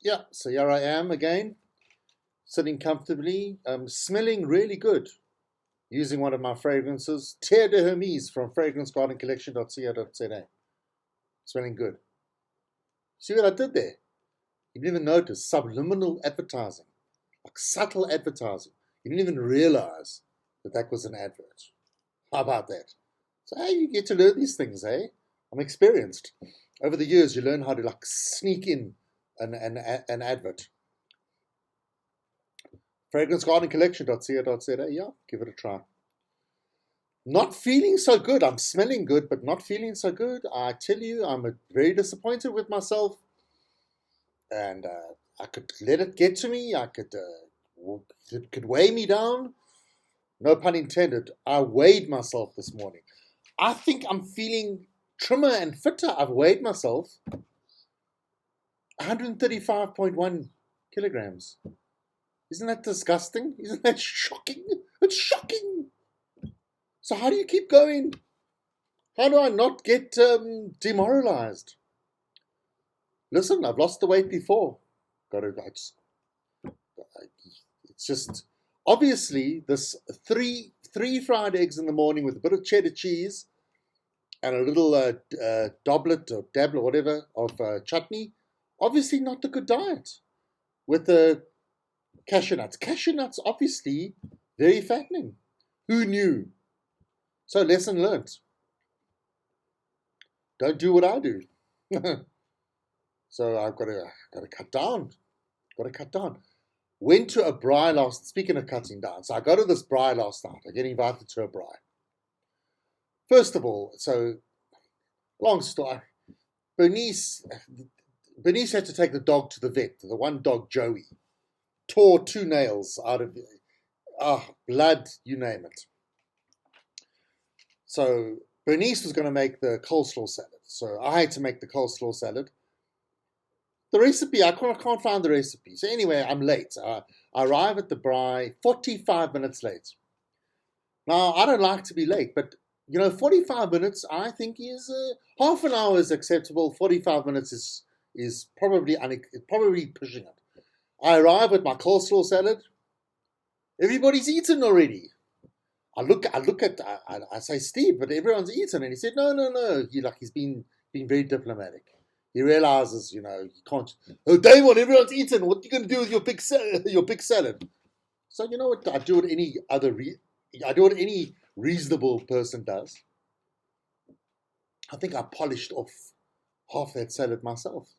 Yeah, so here I am again, sitting comfortably, smelling really good, using one of my fragrances, Terre de Hermes from fragrancegardencollection.co.za. Smelling good. See what I did there? You didn't even notice subliminal advertising, like subtle advertising. You didn't even realize that that was an advert. How about that? So hey, you get to learn these things, eh? I'm experienced. Over the years, you learn how to like sneak in an advert. Fragrancegardencollection.co.za. Yeah, give it a try. Not feeling so good. I'm smelling good, but not feeling so good. I tell you, I'm very disappointed with myself. And I could let it get to me. It could weigh me down. No pun intended. I weighed myself this morning. I think I'm feeling trimmer and fitter. I've weighed myself 135.1 kilograms. Isn't that disgusting? Isn't that shocking? It's shocking. So how do you keep going? How do I not get demoralized? Listen, I've lost the weight before. It's just obviously this three fried eggs in the morning with a bit of cheddar cheese and a little doblet or dabble, whatever, of chutney. Obviously not a good diet. With the cashew nuts. Cashew nuts, obviously, very fattening. Who knew? So lesson learnt. Don't do what I do. So I've got to cut down. Got to cut down. Went to a braai last. Speaking of cutting down, so I go to this braai last night. I get invited to a braai. First of all, so long story. Bernice had to take the dog to the vet. The one dog, Joey, tore 2 nails out of blood, you name it. So Bernice was going to make the coleslaw salad. So I had to make the coleslaw salad. The recipe, I can't find the recipe. So anyway, I'm late. I arrive at the braai 45 minutes late. Now, I don't like to be late, but 45 minutes, I think is half an hour is acceptable. 45 minutes is probably pushing it. I arrive with my coleslaw salad. Everybody's eaten already. I say, Steve, but everyone's eaten. And he said, no. He's been very diplomatic. He realizes, you can't. Oh, Damon, everyone's eaten. What are you going to do with your big salad? So you know what? I do what any reasonable person does. I think I polished off half that salad myself.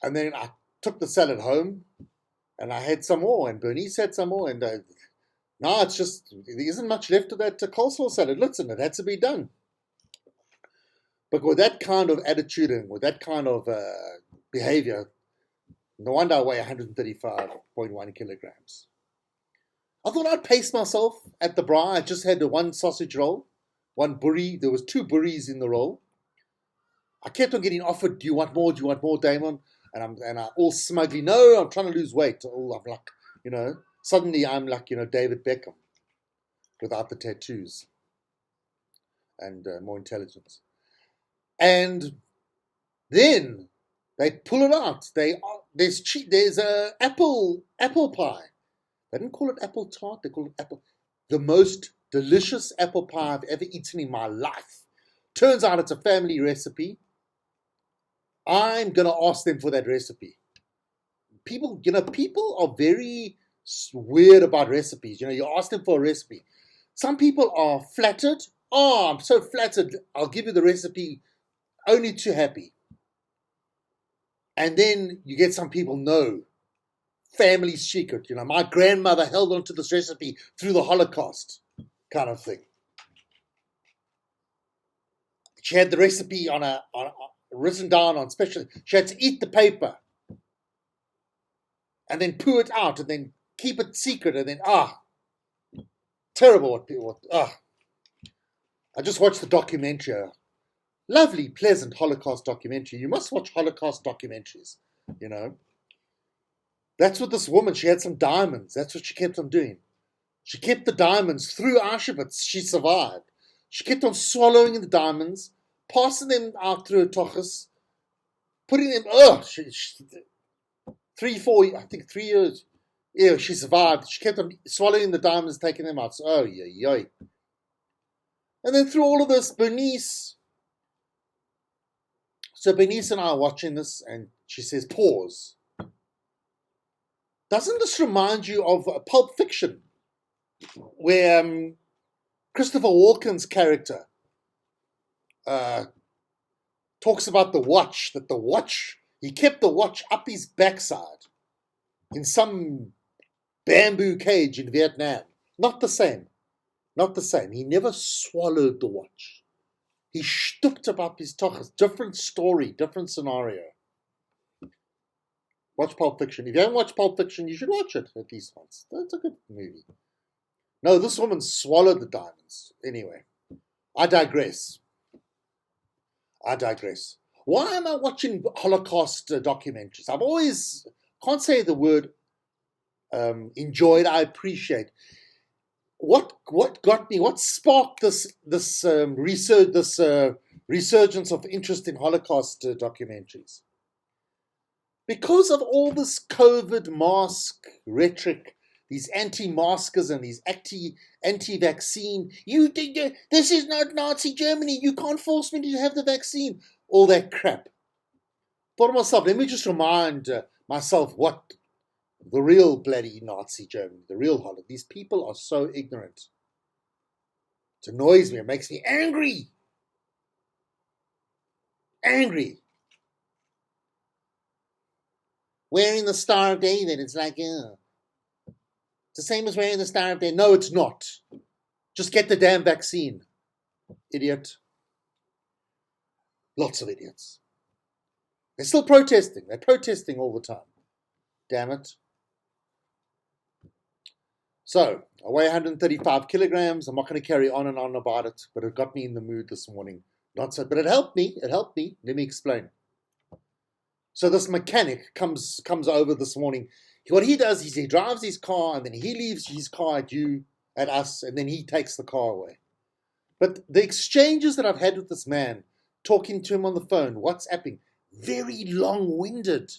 And then I took the salad home, and I had some more, and Bernice had some more, and now it's just, there isn't much left of that coleslaw salad. Listen, it had to be done. But with that kind of attitude and with that kind of behavior, no wonder I weigh 135.1 kilograms. I thought I'd pace myself at the braai. I just had the one sausage roll, one burrie. There was 2 burries in the roll. I kept on getting offered, do you want more, Damon? And I all smugly, no, I'm trying to lose weight. I'm like, suddenly I'm like, David Beckham without the tattoos and more intelligence. And then they pull it out. There's a apple pie. They didn't call it apple tart. They call it apple. The most delicious apple pie I've ever eaten in my life. Turns out it's a family recipe. I'm gonna ask them for that recipe. People are very weird about recipes. You ask them for a recipe. Some people are flattered. Oh, I'm so flattered. I'll give you the recipe. Only too happy. And then you get some people, no, family secret. My grandmother held on to this recipe through the Holocaust, kind of thing. She had the recipe written down on special. She had to eat the paper and then poo it out and then keep it secret and then terrible what people. I just watched the documentary. Lovely, pleasant Holocaust documentary. You must watch Holocaust documentaries, That's what this woman, she had some diamonds. That's what she kept on doing. She kept the diamonds through Auschwitz. She survived. She kept on swallowing the diamonds, passing them out through her tochus, putting them, 3 years. Yeah, she survived. She kept on swallowing the diamonds, taking them out. So, oh, yeah. And then through all of this, Bernice and I are watching this, and she says, pause. Doesn't this remind you of Pulp Fiction, where Christopher Walken's character talks about the watch, he kept the watch up his backside in some bamboo cage in Vietnam. Not the same. He never swallowed the watch. He stooped up his tochas. Different story, different scenario. Watch Pulp Fiction. If you haven't watched Pulp Fiction, you should watch it at least once. That's a good movie. No, this woman swallowed the diamonds. Anyway, I digress. Why am I watching Holocaust documentaries? I've always, can't say the word enjoyed, I appreciate. What got me, what sparked this resurgence of interest in Holocaust documentaries? Because of all this COVID mask rhetoric, these anti-maskers and these anti-vaccine, this is not Nazi Germany, you can't force me to have the vaccine, all that crap. Thought to myself, let me just remind myself what the real bloody Nazi Germany, the real Holland, these people are so ignorant. It annoys me, it makes me angry. Wearing the Star of David, it's like, it's the same as wearing the Star of David. No, it's not. Just get the damn vaccine. Idiot. Lots of idiots. They're still protesting. They're protesting all the time. Damn it. So, I weigh 135 kilograms. I'm not going to carry on and on about it, but it got me in the mood this morning. Not so, but it helped me. Let me explain. So this mechanic comes over this morning. What he does is he drives his car, and then he leaves his car at us, and then he takes the car away. But the exchanges that I've had with this man, talking to him on the phone, WhatsApping, very long-winded.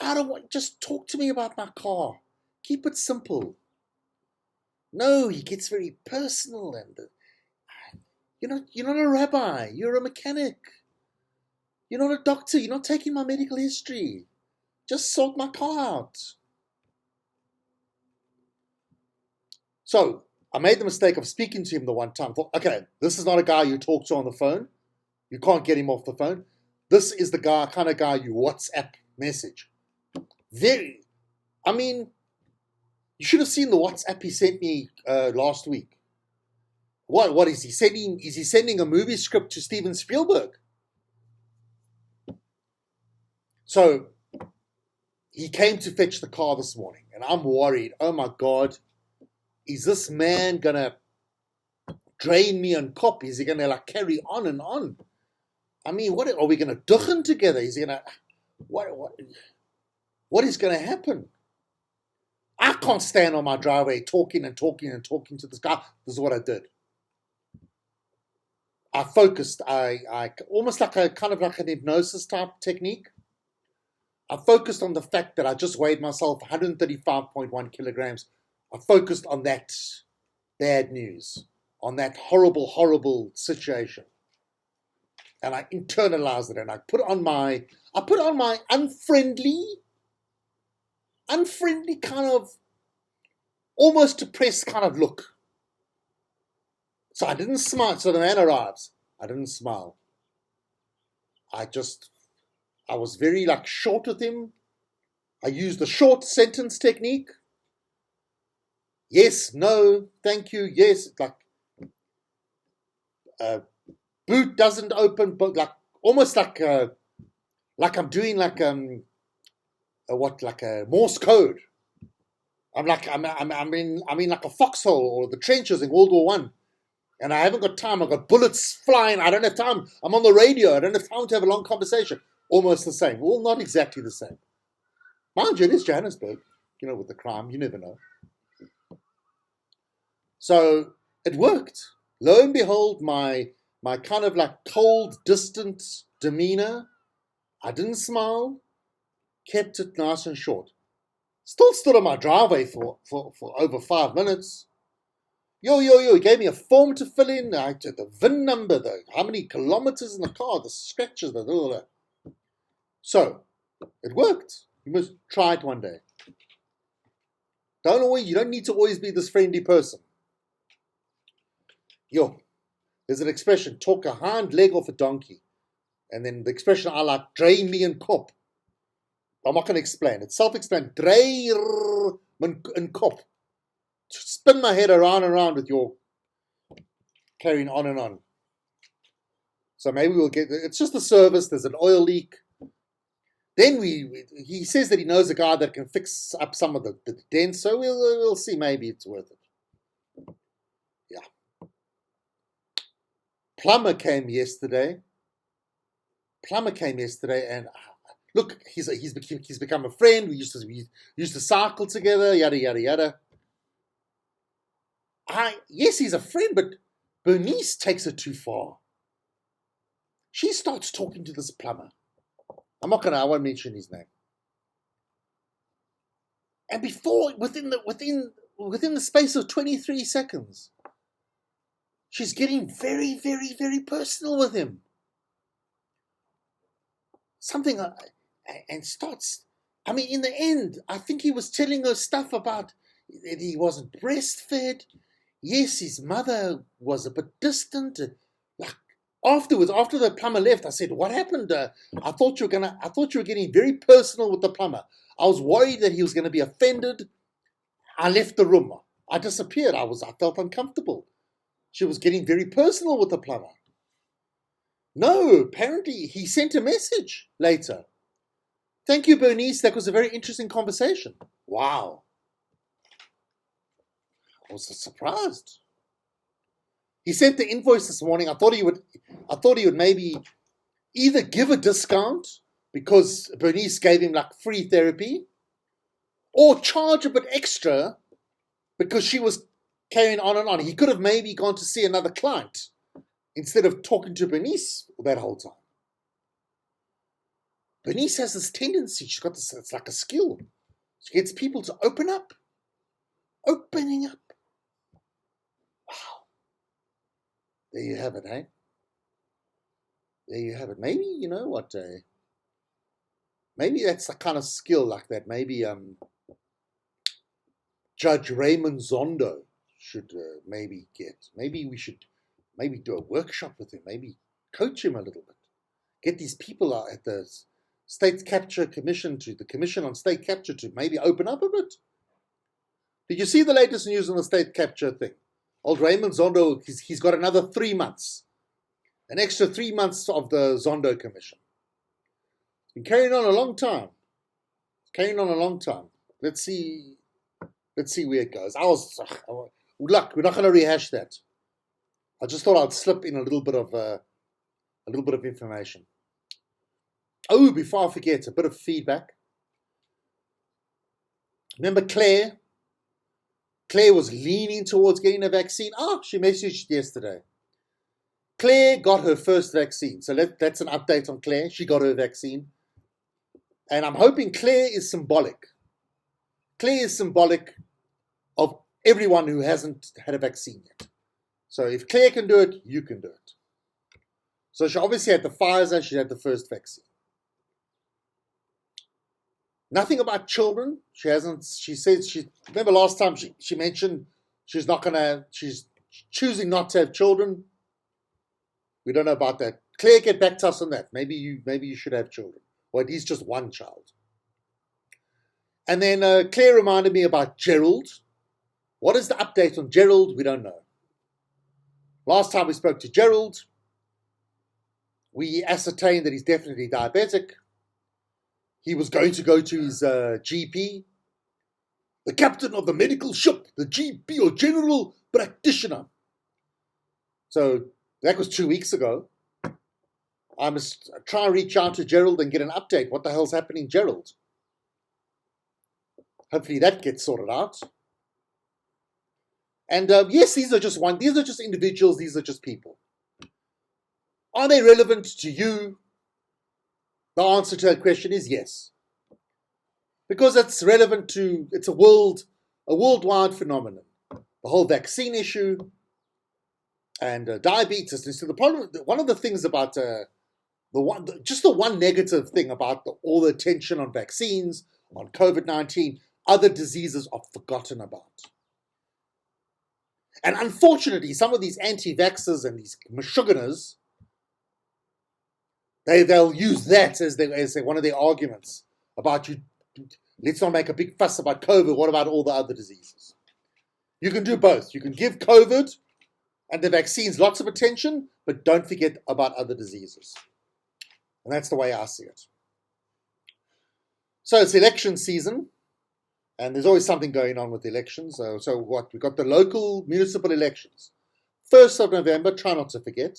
I don't want, just talk to me about my car. Keep it simple. No, he gets very personal, and you're not a rabbi, you're a mechanic. You're not a doctor, you're not taking my medical history. Just sort my car out. So, I made the mistake of speaking to him the one time. I thought, okay, this is not a guy you talk to on the phone. You can't get him off the phone. This is the kind of guy you WhatsApp message. You should have seen the WhatsApp he sent me last week. What is he sending? Is he sending a movie script to Steven Spielberg? So he came to fetch the car this morning, and I'm worried. Oh my God, is this man gonna drain me on cop? Is he gonna carry on and on? I mean, what are we gonna duchen together? Is he gonna what is gonna happen? I can't stand on my driveway talking to this guy. This is what I did. I focused. I almost like an hypnosis type technique. I focused on the fact that I just weighed myself 135.1 kilograms. I focused on that bad news, on that horrible situation. And I internalized it, and I put on my unfriendly kind of, almost depressed kind of look. So I didn't smile. So the man arrives. I didn't smile. I was very short with him. I used the short sentence technique. Yes, no, thank you, yes. Boot doesn't open, but almost like I'm doing a Morse code. I'm in like a foxhole or the trenches in World War One. And I haven't got time. I've got bullets flying. I don't have time. I'm on the radio. I don't have time to have a long conversation. Almost the same. Well, not exactly the same. Mind you, it is Johannesburg. With the crime, you never know. So it worked. Lo and behold, my my kind of like cold, distant demeanor. I didn't smile, kept it nice and short. Still stood on my driveway for over 5 minutes. He gave me a form to fill in. I took the VIN number, how many kilometers in the car, the scratches, the. So, it worked. You must try it one day. You don't need to always be this friendly person. There's an expression, talk a hind leg off a donkey. And then the expression I like, drain me in kop. I'm not going to explain. It's self-explanatory. Drain in kop. Spin my head around and around with your carrying on and on. So maybe we'll get, it's just a service. There's an oil leak. Then he says that he knows a guy that can fix up some of the dents. So we'll see. Maybe it's worth it. Yeah. Plumber came yesterday, and look, he's become a friend. We used to cycle together. Yada yada yada. Yes, he's a friend, but Bernice takes it too far. She starts talking to this plumber. I won't mention his name. And within the space of 23 seconds, she's getting very, very, very personal with him. And starts, in the end, I think he was telling her stuff about that he wasn't breastfed. Yes, his mother was a bit distant. Afterwards, after the plumber left, I said, "What happened? I thought you were getting very personal with the plumber. I was worried that he was going to be offended." I left the room. I disappeared. I felt uncomfortable. She was getting very personal with the plumber. No, apparently he sent a message later. "Thank you, Bernice. That was a very interesting conversation." Wow. I was surprised. He sent the invoice this morning. I thought he would maybe either give a discount because Bernice gave him like free therapy, or charge a bit extra because she was carrying on and on. He could have maybe gone to see another client instead of talking to Bernice that whole time. Bernice has this tendency. She's got this. It's like a skill. She gets people to open up. Opening up. Wow. There you have it, eh? There you have it. Maybe, you know what, maybe that's the kind of skill like that. Maybe Judge Raymond Zondo should maybe get. Maybe we should do a workshop with him. Maybe coach him a little bit. Get these people out at the State Capture Commission, to the Commission on State Capture, to maybe open up a bit. Did you see the latest news on the state capture thing? Old Raymond Zondo, he's got another 3 months. An extra 3 months of the Zondo Commission. It's been carrying on a long time. Let's see where it goes. Look, we're not going to rehash that. I just thought I'd slip in a little bit of information. Oh, before I forget, a bit of feedback. Remember Claire? Claire was leaning towards getting a vaccine. She messaged yesterday. Claire got her first vaccine. So that's an update on Claire. She got her vaccine. And I'm hoping Claire is symbolic. Claire is symbolic of everyone who hasn't had a vaccine yet. So if Claire can do it, you can do it. So she obviously had the Pfizer. She had the first vaccine. Nothing about children. She says remember last time she mentioned she's choosing not to have children. We don't know about that. Claire, get back to us on that. Maybe you should have children, or at least just one child. And then Claire reminded me about Gerald. What is the update on Gerald? We don't know. Last time we spoke to Gerald, we ascertained that he's definitely diabetic. He was going to go to his GP, the captain of the medical ship, the GP or general practitioner. So that was 2 weeks ago. I must try and reach out to Gerald and get an update. What the hell's happening, Gerald? Hopefully that gets sorted out. And yes, these are just individuals. These are just people. Are they relevant to you? The answer to that question is yes. Because it's relevant to, it's a worldwide phenomenon. The whole vaccine issue and diabetes. So the problem, one of the things about the one negative thing about all the attention on vaccines, on COVID-19, other diseases are forgotten about. And unfortunately, some of these anti-vaxxers and these Meshuggahs, they'll use that as one of their arguments about you. Let's not make a big fuss about COVID. What about all the other diseases? You can do both. You can give COVID and the vaccines lots of attention, but don't forget about other diseases. And that's the way I see it. So it's election season, and there's always something going on with elections. So what? We've got the local municipal elections. 1st of November, try not to forget.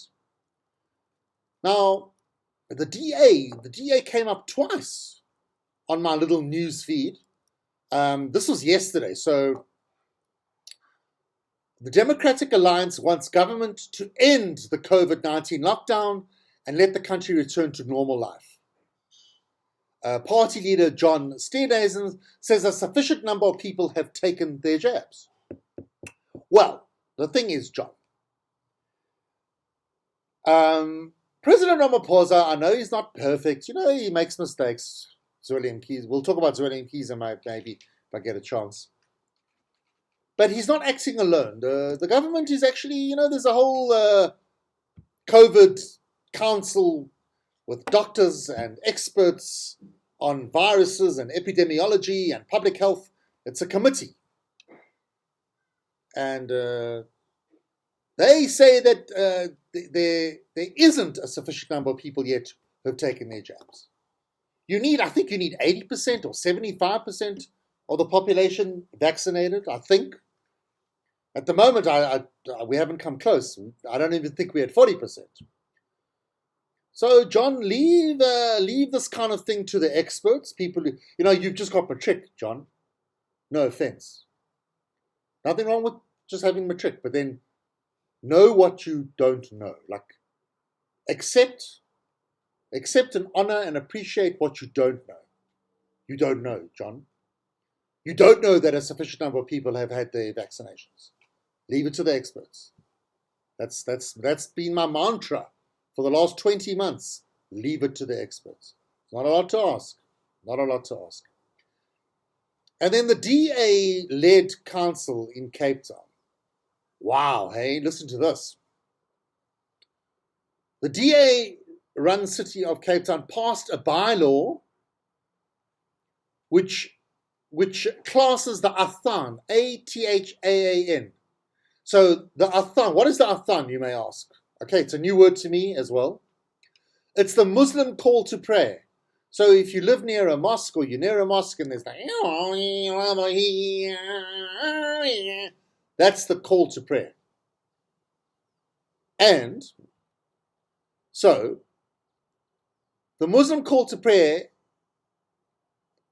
Now, the DA came up twice on my little news feed. This was yesterday. So the Democratic Alliance wants government to end the COVID-19 lockdown and let the country return to normal life. Party leader John Steenhuisen says a sufficient number of people have taken their jabs. Well, the thing is, John, President Ramaphosa, I know he's not perfect. You know, he makes mistakes. Zweli Mkhize. We'll talk about Zweli Mkhize maybe if I get a chance. But he's not acting alone. The government is actually, you know, there's a whole COVID council with doctors and experts on viruses and epidemiology and public health. It's a committee. And they say that there isn't a sufficient number of people yet who have taken their jabs. I think you need 80% or 75% of the population vaccinated, I think. At the moment, we haven't come close. I don't even think we're at 40%. So, John, leave this kind of thing to the experts. People, you know, you've just got matric, John. No offense. Nothing wrong with just having matric, but then know what you don't know. Like, accept and honor and appreciate what you don't know. You don't know, John. You don't know that a sufficient number of people have had their vaccinations. Leave it to the experts. That's been my mantra for the last 20 months. Leave it to the experts. It's not a lot to ask. Not a lot to ask. And then the DA-led council in Cape Town. Wow, hey, listen to this. The DA-run city of Cape Town passed a bylaw which classes the Athan, A-T-H-A-A-N. So the Athan, what is the Athan, you may ask? Okay, it's a new word to me as well. It's the Muslim call to prayer. So if you live near a mosque or you're near a mosque and there's like, that's the call to prayer. And so the Muslim call to prayer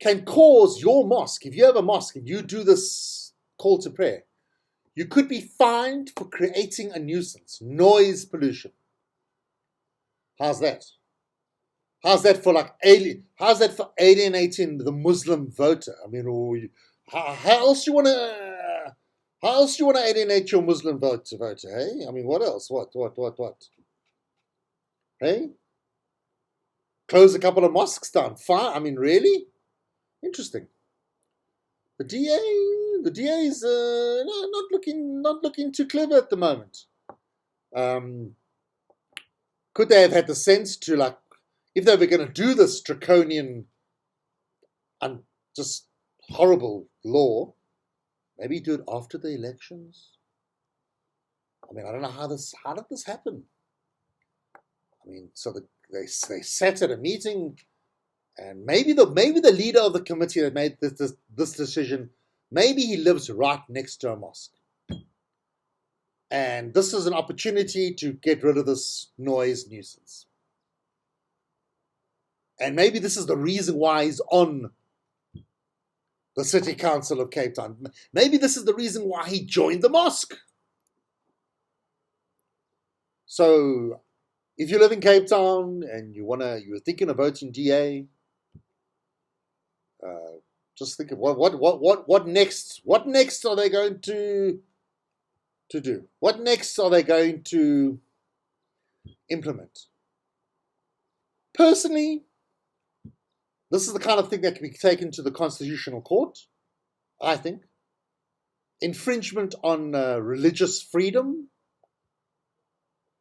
can cause your mosque, if you have a mosque and you do this call to prayer, you could be fined for creating a nuisance, noise pollution. How's that? How's that for alienating the Muslim voter? I mean, how else you want to alienate your Muslim voter? Hey, I mean, what else? What? Hey, close a couple of mosques down. Fine. I mean, really? Interesting. The DA is not looking too clever at the moment. Could they have had the sense to, like, if they were going to do this draconian and just horrible law, maybe do it after the elections? I mean, I don't know how did this happen? I mean, so they sat at a meeting. And maybe the leader of the committee that made this decision, maybe he lives right next to a mosque. And this is an opportunity to get rid of this noise nuisance. And maybe this is the reason why he's on the City Council of Cape Town. Maybe this is the reason why he joined the mosque. So if you live in Cape Town and you're thinking of voting DA, just think of what next? What next are they going to do? What next are they going to implement? Personally, this is the kind of thing that can be taken to the Constitutional Court, I think. Infringement on religious freedom.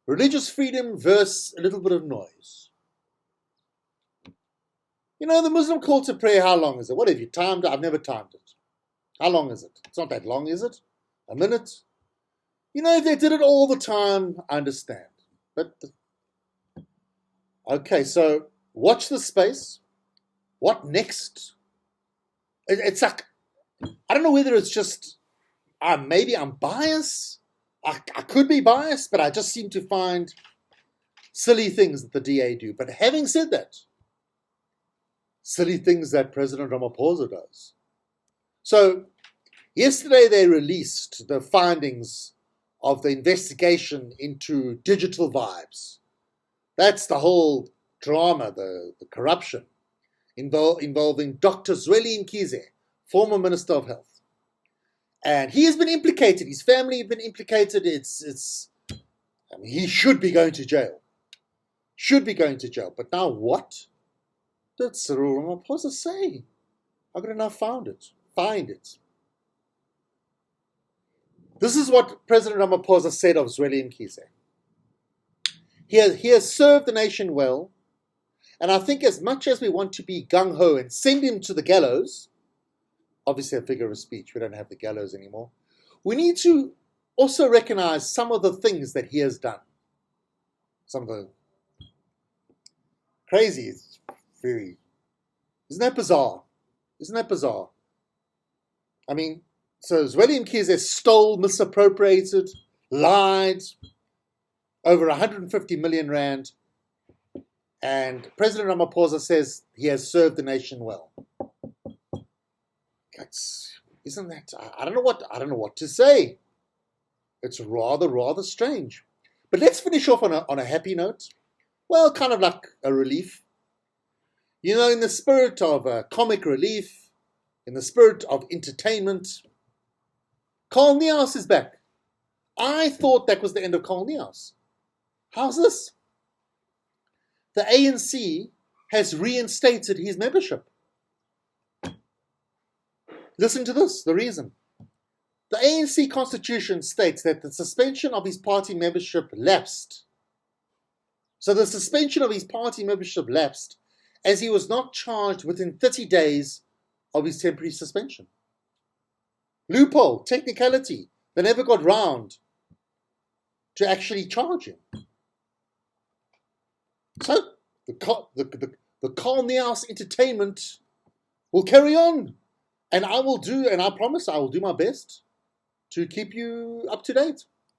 Religious freedom versus a little bit of noise. You know, the Muslim call to prayer, how long is it? What have you timed it? I've never timed it. How long is it? It's not that long, is it? A minute? You know, if they did it all the time, I understand. But, okay, so watch the space. What next? It's like, I don't know whether it's just, maybe I'm biased. I could be biased, but I just seem to find silly things that the DA do. But having said that, silly things that President Ramaphosa does. So, yesterday they released the findings of the investigation into digital vibes. That's the whole drama, the corruption involving Dr. Zweli Mkhize, former Minister of Health. And he has been implicated. His family have been implicated. He should be going to jail. Should be going to jail. But now what did Cyril Ramaphosa say? How could I now find it? This is what President Ramaphosa said of Zweli Mkhize. He has served the nation well. And I think as much as we want to be gung-ho and send him to the gallows, obviously a figure of speech, we don't have the gallows anymore, we need to also recognize some of the things that he has done. Some of the crazy, isn't that bizarre? Isn't that bizarre? I mean, so Zweli Mkhize stole, misappropriated, lied, over 150 million rand, and President Ramaphosa says he has served the nation well. Isn't that? I don't know what to say. It's rather strange. But let's finish off on a happy note. Well, kind of like a relief. You know, in the spirit of comic relief, in the spirit of entertainment, Carl Neus is back. I thought that was the end of Carl Neus. How's this? The ANC has reinstated his membership. Listen to this, the reason. The ANC constitution states that the suspension of his party membership lapsed. So the suspension of his party membership lapsed as he was not charged within 30 days of his temporary suspension. Loophole, technicality. They never got round to actually charge him. So the Carl Neus entertainment will carry on. And I promise I will do my best to keep you up to date.